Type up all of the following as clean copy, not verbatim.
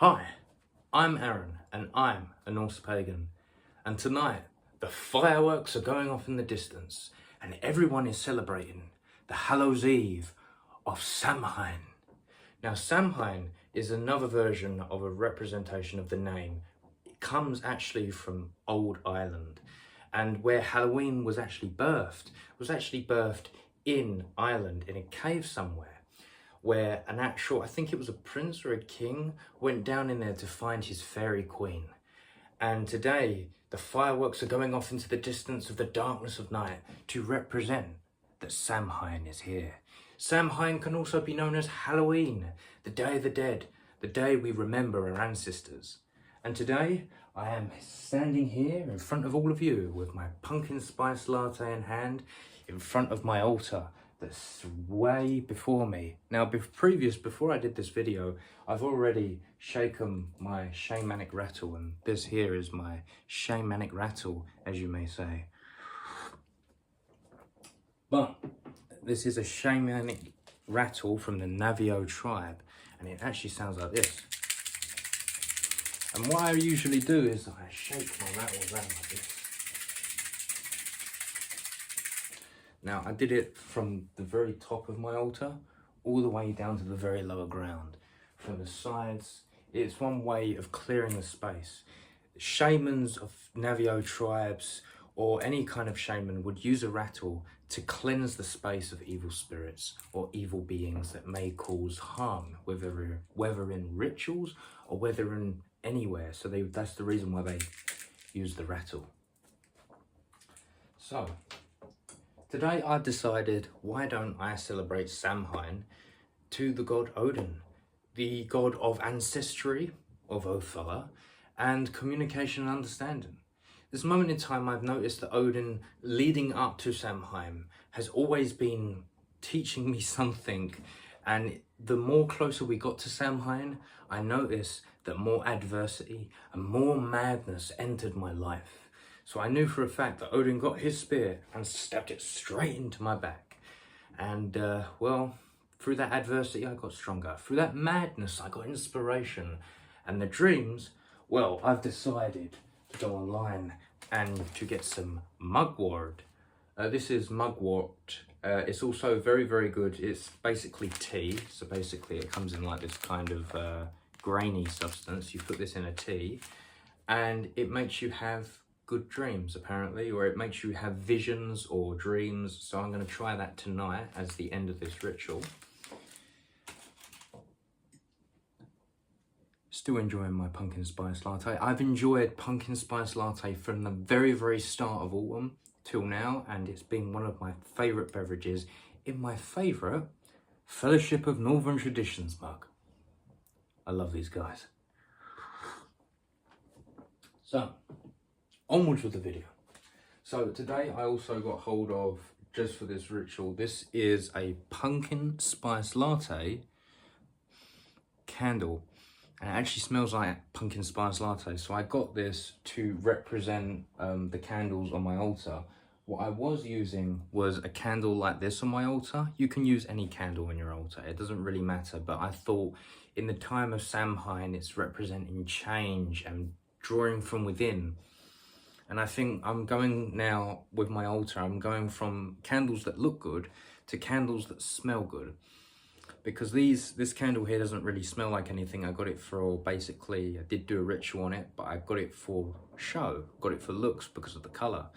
Hi, I'm Aaron and I'm a Norse pagan, and tonight the fireworks are going off in the distance and everyone is celebrating the Hallows Eve of Samhain. Now Samhain is another version of a representation of the name. It comes actually from Old Ireland, and where Halloween was actually birthed in Ireland in a cave somewhere, where an actual, I think it was a prince or a king, went down in there to find his fairy queen. And today, the fireworks are going off into the distance of the darkness of night to represent that Samhain is here. Samhain can also be known as Halloween, the Day of the Dead, the day we remember our ancestors. And today, I am standing here in front of all of you with my pumpkin spice latte in hand, in front of my altar that's way before me. Now, before I did this video, I've already shaken my shamanic rattle, and this here is my shamanic rattle, as you may say. But this is a shamanic rattle from the Navajo tribe, and it actually sounds like this. And what I usually do is I shake my rattle around like this. Now, I did it from the very top of my altar all the way down to the very lower ground. From the sides, it's one way of clearing the space. Shamans of Navajo tribes or any kind of shaman would use a rattle to cleanse the space of evil spirits or evil beings that may cause harm, whether in rituals or whether in anywhere. So that's the reason why they use the rattle. So today I decided, why don't I celebrate Samhain to the god Odin, the god of ancestry, of Othar, and communication and understanding. This moment in time, I've noticed that Odin, leading up to Samhain, has always been teaching me something, and the more closer we got to Samhain, I noticed that more adversity and more madness entered my life. So I knew for a fact that Odin got his spear and stabbed it straight into my back. And well, through that adversity, I got stronger. Through that madness, I got inspiration. And the dreams, well, I've decided to go online and to get some mugwort. This is mugwort. It's also very, very good. It's basically tea. So basically it comes in like this kind of grainy substance. You put this in a tea and it makes you have good dreams, apparently, or it makes you have visions or dreams. So I'm going to try that tonight as the end of this ritual. Still enjoying my pumpkin spice latte. I've enjoyed pumpkin spice latte from the very, very start of autumn till now, and it's been one of my favourite beverages in my favourite Fellowship of Northern Traditions mug. I love these guys. So, onwards with the video. So today I also got hold of, just for this ritual, this is a pumpkin spice latte candle. And it actually smells like pumpkin spice latte. So I got this to represent the candles on my altar. What I was using was a candle like this on my altar. You can use any candle on your altar. It doesn't really matter. But I thought in the time of Samhain, it's representing change and drawing from within. And I think I'm going now with my altar, I'm going from candles that look good to candles that smell good. Because this candle here doesn't really smell like anything. I got it for, basically, I did do a ritual on it, but I got it for show, got it for looks because of the colour.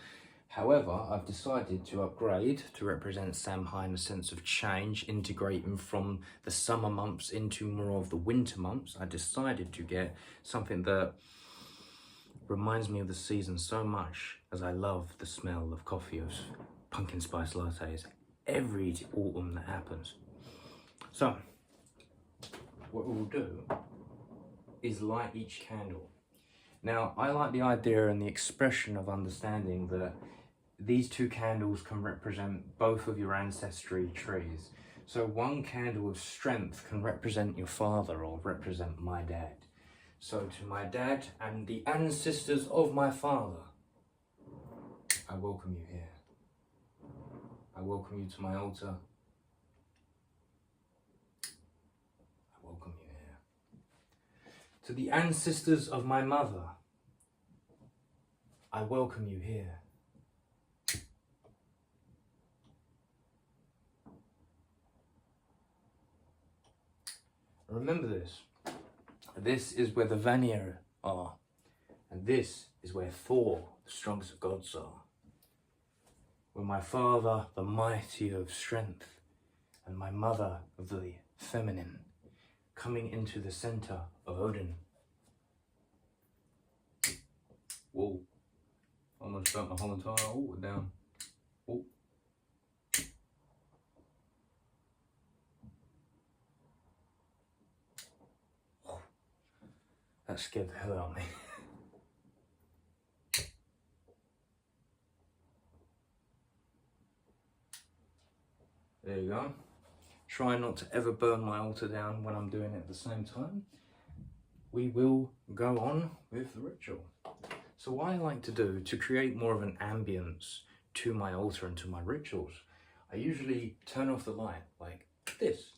However, I've decided to upgrade to represent Samhain, a sense of change, integrating from the summer months into more of the winter months. I decided to get something that reminds me of the season so much, as I love the smell of coffee, of pumpkin spice lattes, every autumn that happens. So, what we'll do is light each candle. Now, I like the idea and the expression of understanding that these two candles can represent both of your ancestry trees. So one candle of strength can represent your father or represent my dad. So to my dad and the ancestors of my father, I welcome you here. I welcome you to my altar. I welcome you here. To the ancestors of my mother, I welcome you here. Remember this. This is where the Vanir are. And this is where Thor, the strongest of gods, are. Where my father, the mighty of strength, and my mother of the feminine, coming into the center of Odin. Whoa. Almost burnt my whole entire altar down. Oh. That scared the hell out of me. There you go. Try not to ever burn my altar down when I'm doing it at the same time. We will go on with the ritual. So what I like to do to create more of an ambience to my altar and to my rituals, I usually turn off the light like this.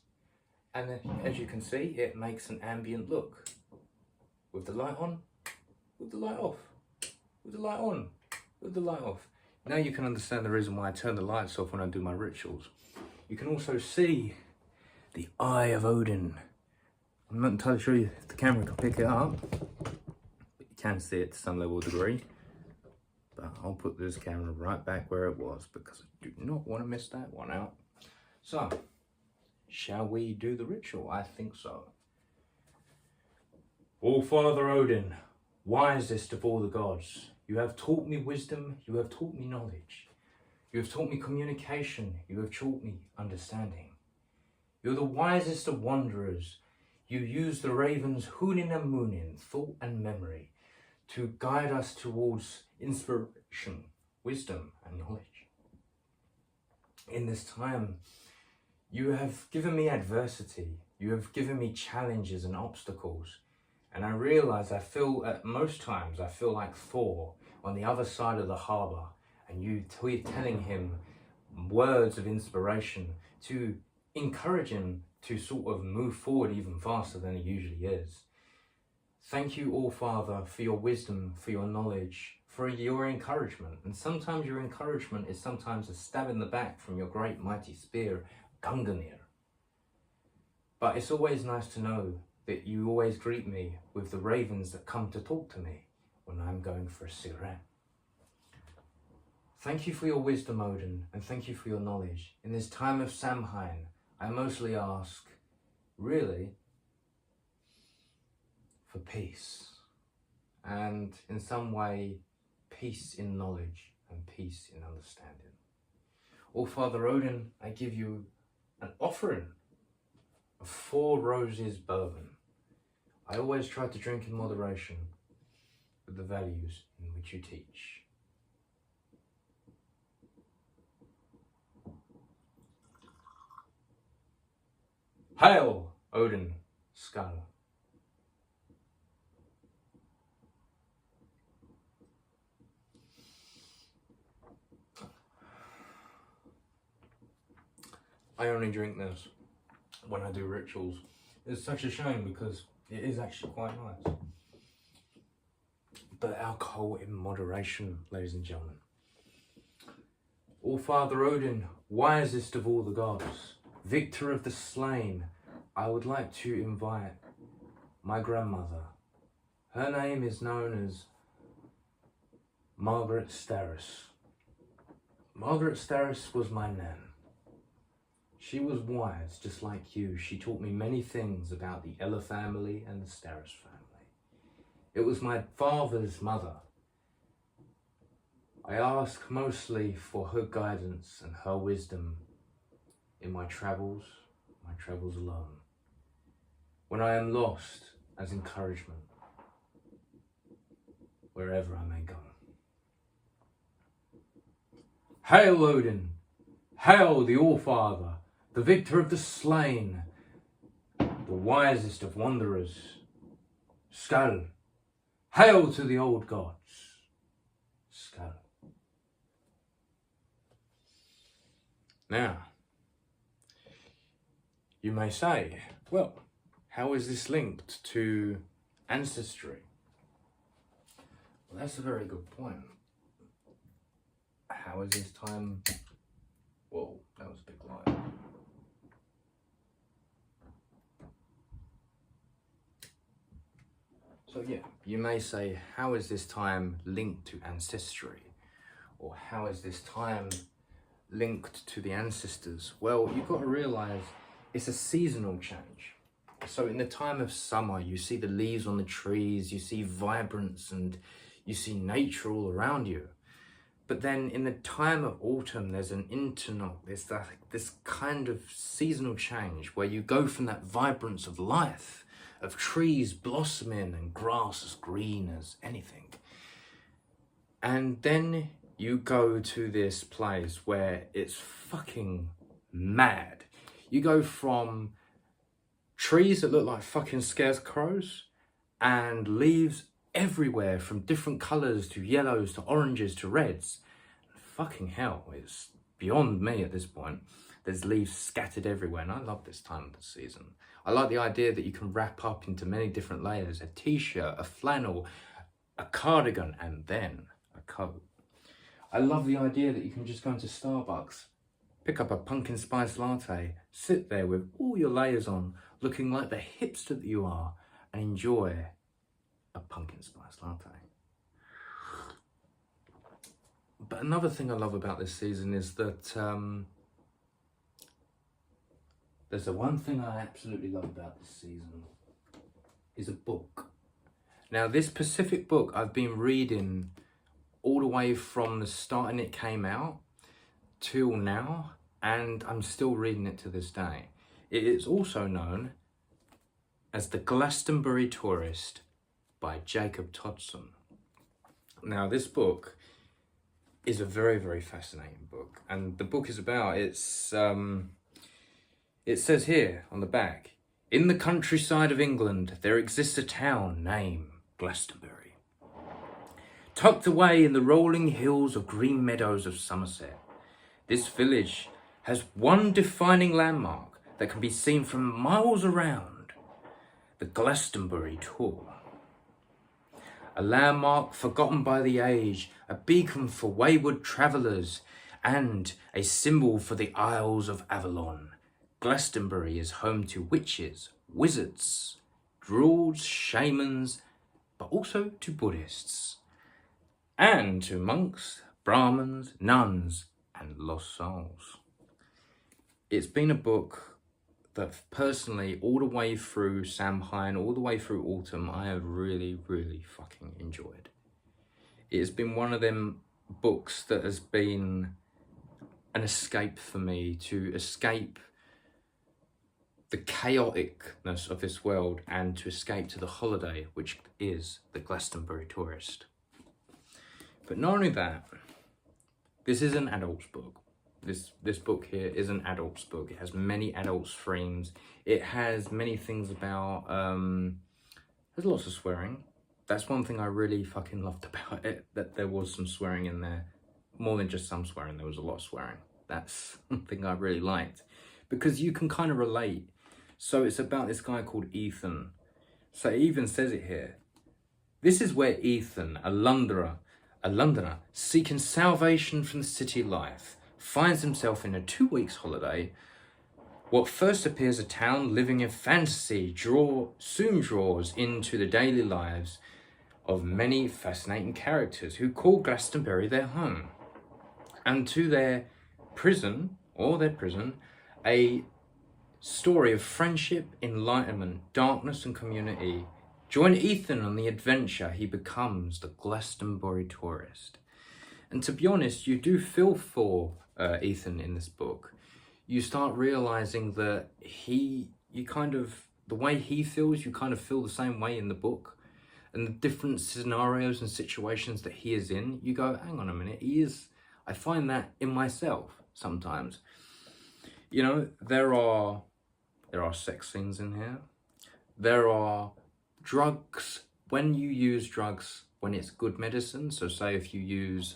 And then, as you can see, it makes an ambient look. With the light on, with the light off, with the light on, with the light off. Now you can understand the reason why I turn the lights off when I do my rituals. You can also see the eye of Odin. I'm not entirely sure if the camera can pick it up, but you can see it to some level of degree. But I'll put this camera right back where it was because I do not want to miss that one out. So, shall we do the ritual? I think so. O Father Odin, wisest of all the gods, you have taught me wisdom, you have taught me knowledge. You have taught me communication, you have taught me understanding. You're the wisest of wanderers. You use the ravens Hunin and Munin, thought and memory, to guide us towards inspiration, wisdom and knowledge. In this time, you have given me adversity, you have given me challenges and obstacles. And I realize at most times I feel like Thor on the other side of the harbour, and you telling him words of inspiration to encourage him to sort of move forward even faster than he usually is. Thank you, All Father, for your wisdom, for your knowledge, for your encouragement. And sometimes your encouragement is sometimes a stab in the back from your great mighty spear, Gungnir. But it's always nice to know that you always greet me with the ravens that come to talk to me when I'm going for a cigarette. Thank you for your wisdom, Odin, and thank you for your knowledge. In this time of Samhain, I mostly ask, really, for peace. And in some way, peace in knowledge and peace in understanding. O Father Odin, I give you an offering of 4 roses bourbon. I always try to drink in moderation with the values in which you teach. Hail, Odin, Skull. I only drink this when I do rituals. It's such a shame because it is actually quite nice. But alcohol in moderation, ladies and gentlemen. O Father Odin, wisest of all the gods, victor of the slain, I would like to invite my grandmother. Her name is known as Margaret Starris. Margaret Starris was my nan. She was wise, just like you. She taught me many things about the Ella family and the Starris family. It was my father's mother. I ask mostly for her guidance and her wisdom in my travels alone. When I am lost, as encouragement, wherever I may go. Hail Odin! Hail the All-Father! The victor of the slain, the wisest of wanderers. Skull, hail to the old gods. Skull. Now, you may say, well, how is this linked to Ancestry. Well, that's a very good point. How is this time? Whoa, that was a big lie. So yeah, you may say, how is this time linked to ancestry? Or how is this time linked to the ancestors? Well, you've got to realize it's a seasonal change. So in the time of summer, you see the leaves on the trees, you see vibrance, and you see nature all around you. But then in the time of autumn, there's an there's this kind of seasonal change where you go from that vibrance of life, of trees blossoming and grass as green as anything. And then you go to this place where it's fucking mad. You go from trees that look like fucking scarecrows and leaves everywhere from different colours to yellows to oranges to reds. Fucking hell, it's beyond me at this point. There's leaves scattered everywhere, and I love this time of the season. I like the idea that you can wrap up into many different layers: a t-shirt, a flannel, a cardigan, and then a coat. I love the idea that you can just go into Starbucks, pick up a pumpkin spice latte, sit there with all your layers on, looking like the hipster that you are, and enjoy a pumpkin spice latte. But another thing I love about this season is that there's the one thing I absolutely love about this season is a book. Now, this specific book I've been reading all the way from the start and it came out till now, and I'm still reading it to this day. It is also known as The Glastonbury Tourist by Jacob Todson. Now, this book is a very, very fascinating book, and the book is about, it says here on the back, in the countryside of England, there exists a town named Glastonbury. Tucked away in the rolling hills of green meadows of Somerset, this village has one defining landmark that can be seen from miles around: the Glastonbury Tor. A landmark forgotten by the age, a beacon for wayward travellers, and a symbol for the Isles of Avalon. Glastonbury is home to witches, wizards, druids, shamans, but also to Buddhists, and to monks, Brahmins, nuns, and lost souls. It's been a book that personally, all the way through Samhain, all the way through autumn, I have really, really fucking enjoyed. It has been one of them books that has been an escape for me, to escape the chaoticness of this world and to escape to the holiday, which is the Glastonbury Tourist. But not only that, this is an adult's book. This book here is an adult's book. It has many adult themes. It has many things about, there's lots of swearing. That's one thing I really fucking loved about it, that there was some swearing in there. More than just some swearing, there was a lot of swearing. That's something I really liked, because you can kind of relate. So it's about this guy called Ethan. So it even says it here. This is where Ethan, a Londoner seeking salvation from the city life, finds himself in a 2 weeks holiday. What first appears a town living in fantasy soon draws into the daily lives of many fascinating characters who call Glastonbury their home. And to their prison, a story of friendship, enlightenment, darkness and community. Join Ethan on the adventure he becomes the Glastonbury Tourist. And to be honest, you do feel for Ethan in this book. You start realizing that the way he feels, you kind of feel the same way in the book. And the different scenarios and situations that he is in, you go, hang on a minute, I find that in myself sometimes. You know, there are sex scenes in here. There are drugs. When you use drugs, when it's good medicine, so say if you use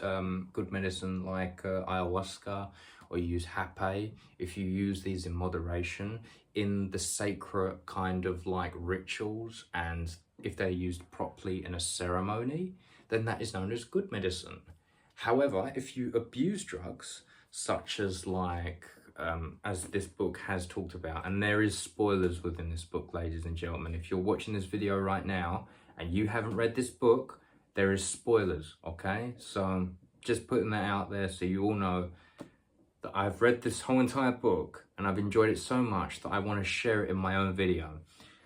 good medicine like ayahuasca or you use hape, if you use these in moderation, in the sacred kind of like rituals, and if they're used properly in a ceremony, then that is known as good medicine. However, if you abuse drugs, such as like, as this book has talked about, and there is spoilers within this book, ladies and gentlemen. If you're watching this video right now and you haven't read this book, there is spoilers, okay? So I'm just putting that out there so you all know that I've read this whole entire book and I've enjoyed it so much that I want to share it in my own video.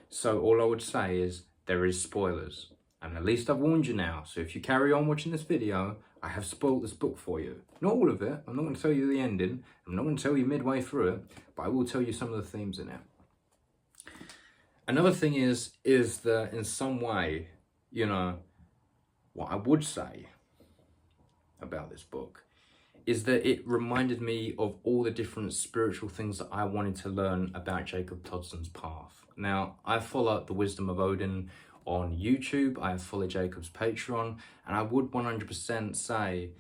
So all I would say is there is spoilers, and at least I've warned you now. So if you carry on watching this video, I have spoiled this book for you. Not all of it. I'm not going to tell you the ending. I'm not going to tell you midway through it, but I will tell you some of the themes in it. Another thing is that in some way, you know, what I would say about this book is that it reminded me of all the different spiritual things that I wanted to learn about Jacob Todson's path. Now, I follow The Wisdom of Odin on YouTube, I follow Jacob's Patreon, and I would 100% say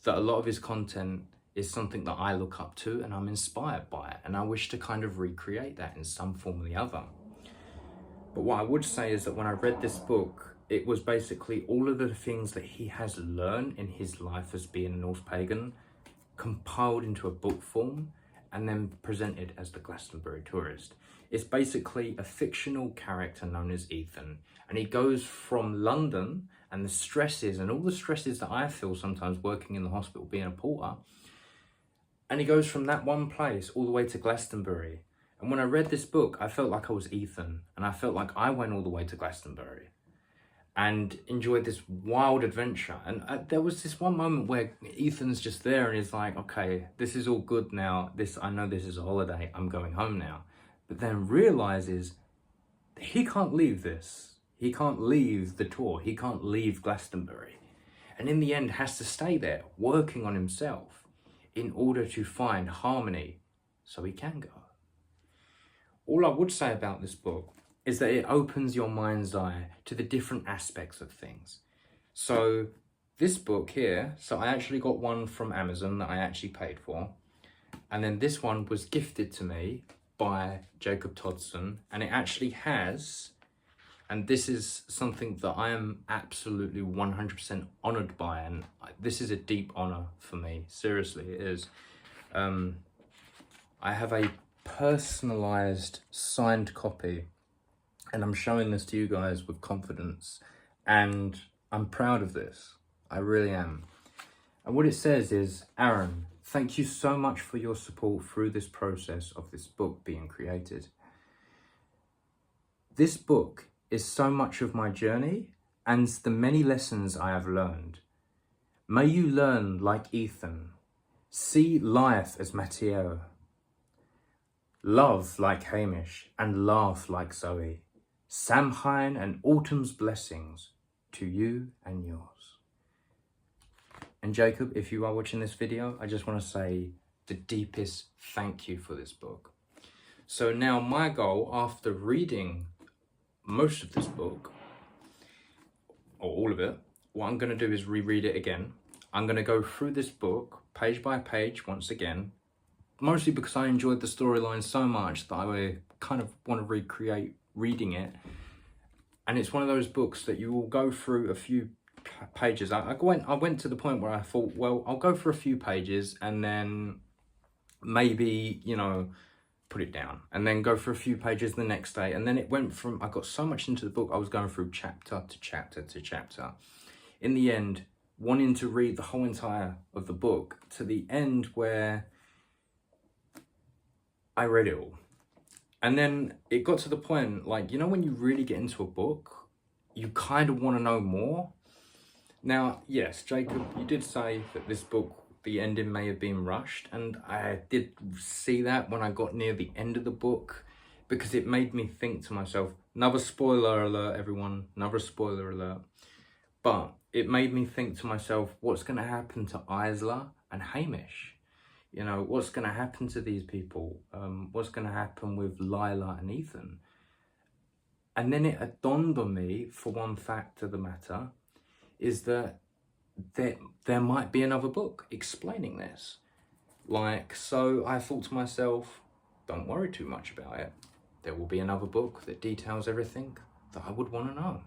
that a lot of his content is something that I look up to and I'm inspired by it, and I wish to kind of recreate that in some form or the other. But what I would say is that when I read this book, it was basically all of the things that he has learned in his life as being a Norse pagan, compiled into a book form and then presented as the Glastonbury tourist. It's basically a fictional character known as Ethan, and he goes from London and the stresses and all the stresses that I feel sometimes working in the hospital being a porter, and he goes from that one place all the way to Glastonbury. And when I read this book, I felt like I was Ethan, and I felt like I went all the way to Glastonbury and enjoyed this wild adventure. And there was this one moment where Ethan's just there and he's like, okay, this is all good now. I know this is a holiday. I'm going home now. But then realizes that he can't leave this. He can't leave the tour. He can't leave Glastonbury. And in the end has to stay there, working on himself in order to find harmony so he can go. All I would say about this book is that it opens your mind's eye to the different aspects of things. So this book here, so I actually got one from Amazon that I actually paid for. And then this one was gifted to me by Jacob Todson. And it actually has, and this is something that I am absolutely 100% honored by. And this is a deep honor for me. Seriously, it is. I have a personalized signed copy, and I'm showing this to you guys with confidence, and I'm proud of this. I really am. And what it says is, Aaron, thank you so much for your support through this process of this book being created. This book is so much of my journey and the many lessons I have learned. May you learn like Ethan, see life as Matteo, love like Hamish, and laugh like Zoe. Samhain and autumn's blessings to you and yours. And Jacob, if you are watching this video, I just want to say the deepest thank you for this book. So now my goal, after reading most of this book, or all of it, what I'm going to do is reread it again. I'm going to go through this book page by page once again, mostly because I enjoyed the storyline so much that I kind of want to recreate reading it. And it's one of those books that you will go through a few pages. I went to the point where I thought, well, I'll go for a few pages and then maybe, you know, put it down, and then go for a few pages the next day. And then it went from, I got so much into the book, I was going through chapter to chapter to chapter. In the end, wanting to read the whole entire of the book to the end where I read it all. And then it got to the point, like, you know, when you really get into a book, you kind of want to know more. Now, yes, Jacob, you did say that this book, the ending may have been rushed. And I did see that when I got near the end of the book, because it made me think to myself, another spoiler alert, everyone, another spoiler alert. But it made me think to myself, what's going to happen to Isla and Hamish? You know, what's going to happen to these people? What's going to happen with Lila and Ethan? And then it dawned on me, for one fact of the matter, is that there might be another book explaining this. Like, so I thought to myself, don't worry too much about it. There will be another book that details everything that I would want to know.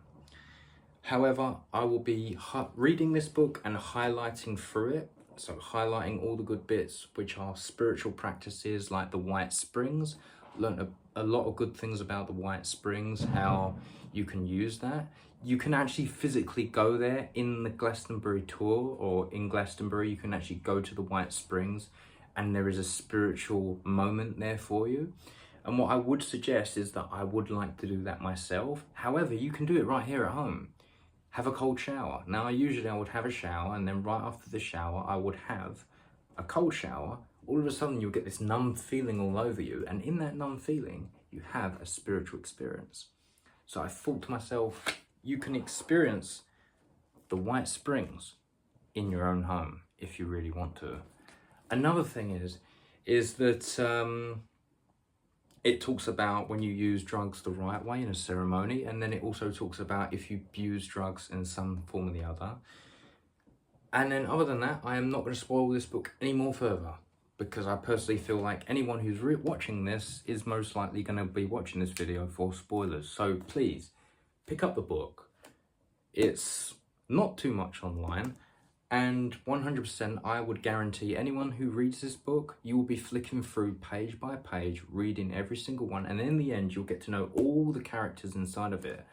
However, I will be reading this book and highlighting through it. So highlighting all the good bits, which are spiritual practices like the White Springs. Learned a lot of good things about the White Springs, how you can use that. You can actually physically go there in the Glastonbury tour, or in Glastonbury, you can actually go to the White Springs and there is a spiritual moment there for you. And what I would suggest is that I would like to do that myself. However, you can do it right here at home. Have a cold shower. Now, I would have a shower, and then right after the shower, I would have a cold shower. All of a sudden, you'll get this numb feeling all over you. And in that numb feeling, you have a spiritual experience. So I thought to myself, you can experience the White Springs in your own home if you really want to. Another thing is that it talks about when you use drugs the right way in a ceremony, and then it also talks about if you use drugs in some form or the other. And then other than that, I am not going to spoil this book any more further, because I personally feel like anyone who's watching this is most likely going to be watching this video for spoilers. So please, pick up the book. It's not too much online. And 100% I would guarantee anyone who reads this book, you will be flicking through page by page, reading every single one. And in the end, you'll get to know all the characters inside of it.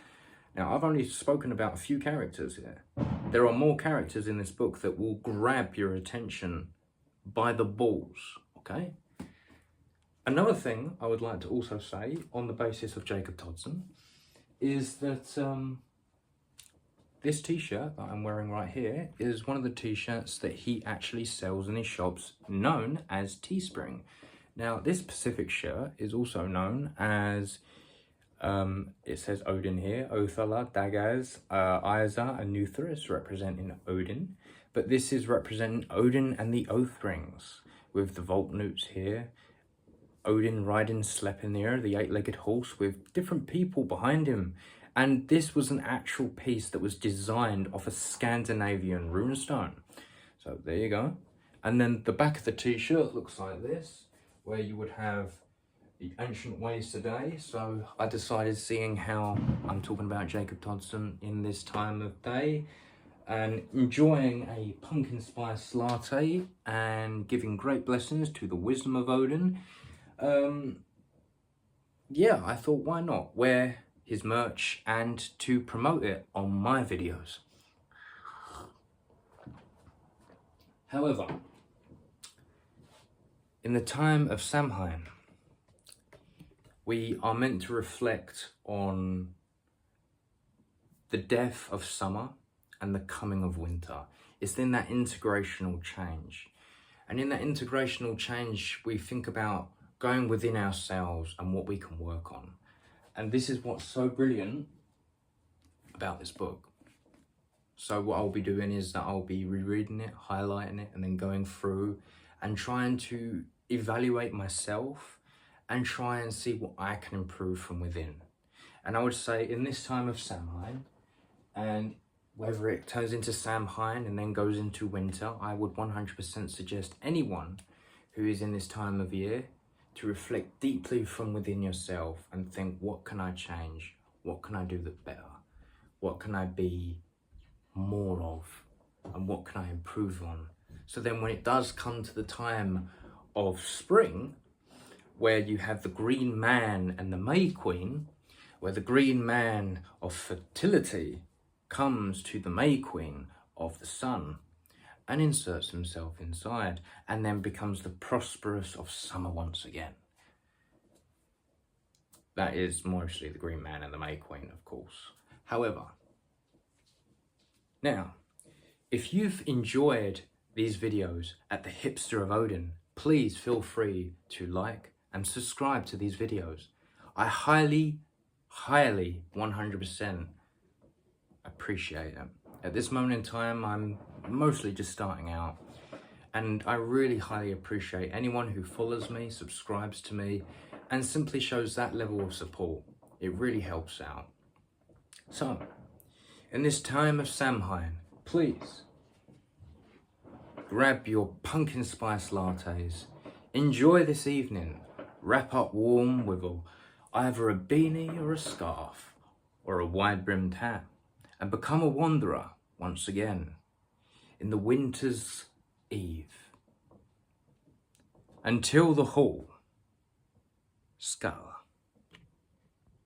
Now, I've only spoken about a few characters here. There are more characters in this book that will grab your attention by the balls, okay? Another thing I would like to also say on the basis of Jacob Dodson is that this t-shirt that I'm wearing right here is one of the t-shirts that he actually sells in his shops, known as Teespring. Now, this specific shirt is also known as, it says Odin here, Othala, Dagaz, Isa, and Nuthris, representing Odin. But this is representing Odin and the Oath Rings, with the Volknoots here. Odin riding Sleipnir, the eight-legged horse, with different people behind him. And this was an actual piece that was designed off a Scandinavian runestone. So there you go. And then the back of the t-shirt looks like this, where you would have the ancient ways today. So I decided, seeing how I'm talking about Jacob Dodson in this time of day, and enjoying a pumpkin spice latte and giving great blessings to the wisdom of Odin, yeah, I thought, why not wear his merch and to promote it on my videos. However, in the time of Samhain, we are meant to reflect on the death of summer and the coming of winter. It's in that integrational change. And in that integrational change, we think about going within ourselves and what we can work on. And this is what's so brilliant about this book. So what I'll be doing is that I'll be rereading it, highlighting it, and then going through and trying to evaluate myself and try and see what I can improve from within. And I would say in this time of Samhain, and whether it turns into Samhain and then goes into winter, I would 100% suggest anyone who is in this time of year to reflect deeply from within yourself and think, what can I change? What can I do that's better? What can I be more of? And what can I improve on? So then when it does come to the time of spring, where you have the green man and the May Queen, where the green man of fertility comes to the May Queen of the sun and inserts himself inside, and then becomes the prosperous of summer once again. That is mostly the Green Man and the May Queen, of course. However, now, if you've enjoyed these videos at the Hipster of Odin, please feel free to like and subscribe to these videos. I highly 100% appreciate it. At this moment in time, I'm mostly just starting out, and I really highly appreciate anyone who follows me, subscribes to me, and simply shows that level of support. It really helps out. So, in this time of Samhain, please grab your pumpkin spice lattes, enjoy this evening, wrap up warm with either a beanie or a scarf or a wide-brimmed hat, and become a wanderer once again in the winter's eve. Until the hall, Scala.